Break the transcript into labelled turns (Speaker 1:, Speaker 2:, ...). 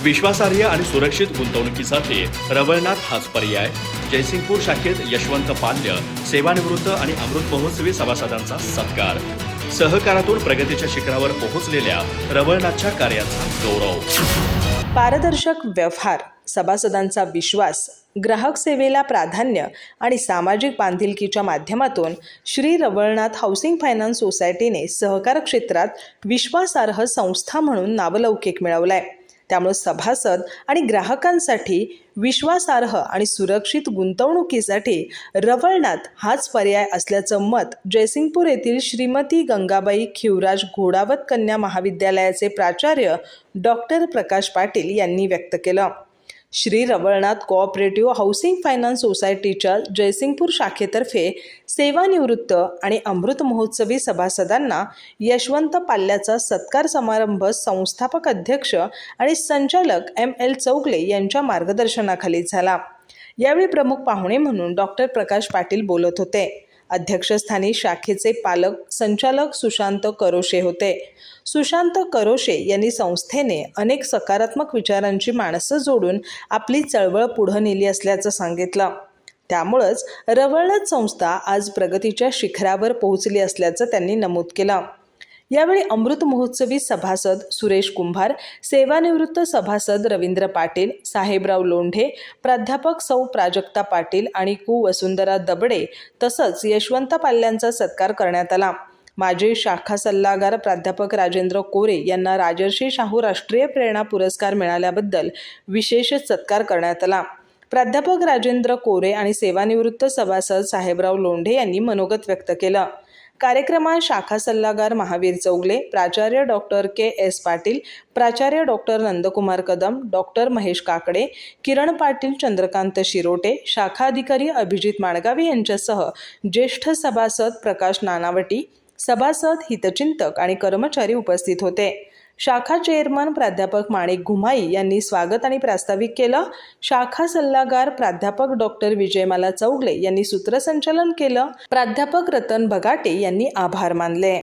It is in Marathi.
Speaker 1: विश्वासार्ह आणि सुरक्षित गुंतवणुकीसाठी रवळनाथ हाच पर्याय। जयसिंगपूर शाखेत यशवंत पाल्य, सेवानिवृत्त आणि अमृत महोत्सवी सभासदांचा सत्कार। सहकारातून प्रगतीच्या शिखरावर पोहोचलेल्या रवळनाथच्या कार्याचा गौरव।
Speaker 2: पारदर्शक व्यवहार, सभासदांचा विश्वास, ग्राहक सेवेला प्राधान्य आणि सामाजिक बांधिलकीच्या माध्यमातून श्री रवळनाथ हाऊसिंग फायनान्स सोसायटीने सहकार क्षेत्रात विश्वासार्ह संस्था म्हणून नावलौकिक मिळवलाय। त्यामुळे सभासद आणि ग्राहकांसाठी विश्वासार्ह आणि सुरक्षित गुंतवणुकीसाठी रवळनाथ हाच पर्याय असल्याचं मत जयसिंगपूर येथील श्रीमती गंगाबाई खिवराज घोडावत कन्या महाविद्यालयाचे प्राचार्य डॉक्टर प्रकाश पाटील यांनी व्यक्त केलं। Shri Ravalnath cooperative housing finance सोसायटीच्या जयसिंगपूर शाखेतर्फे सेवानिवृत्त आणि अमृत महोत्सवी सभासदांना यशवंत पाल्याचा सत्कार समारंभ संस्थापक अध्यक्ष आणि संचालक ML चौगले यांच्या मार्गदर्शनाखाली झाला। यावेळी प्रमुख पाहुणे म्हणून डॉक्टर प्रकाश पाटील बोलत होते। अध्यक्षस्थानी शाखेचे पालक संचालक सुशांत करोशे होते। सुशांत करोशे यांनी संस्थेने अनेक सकारात्मक विचारांची माणसं जोडून आपली चळवळ पुढे नेली असल्याचं सांगितलं। त्यामुळेच रवळनाथ संस्था आज प्रगतीच्या शिखरावर पोहोचली असल्याचं त्यांनी नमूद केलं। यावेळी अमृत महोत्सवी सभासद सुरेश कुंभार, सेवानिवृत्त सभासद रवींद्र पाटील, साहेबराव लोंढे, प्राध्यापक सौ प्राजक्ता पाटील आणि वसुंधरा दबडे तसंच यशवंत पाल्यांचा सत्कार करण्यात आला। माजी शाखा सल्लागार प्राध्यापक राजेंद्र कोरे यांना राजर्षी शाहू राष्ट्रीय प्रेरणा पुरस्कार मिळाल्याबद्दल विशेष सत्कार करण्यात आला। प्राध्यापक राजेंद्र कोरे आणि सेवानिवृत्त सभासद साहेबराव लोंढे यांनी मनोगत व्यक्त केलं। कार्यक्रमात शाखा सल्लागार महावीर चौगले, प्राचार्य डॉक्टर KS पाटील, प्राचार्य डॉक्टर नंदकुमार कदम, डॉक्टर महेश काकडे, किरण पाटील, चंद्रकांत शिरोटे, शाखा अधिकारी अभिजित माणगावे यांच्यासह ज्येष्ठ सभासद प्रकाश नानावटी, सभासद, हितचिंतक आणि कर्मचारी उपस्थित होते। शाखा चेअरमन प्राध्यापक माणिक घुमाई यांनी स्वागत आणि प्रास्ताविक केलं। शाखा सल्लागार प्राध्यापक डॉक्टर विजयमाला चौगले यांनी सूत्रसंचालन केलं। प्राध्यापक रतन बगाटे यांनी आभार मानले।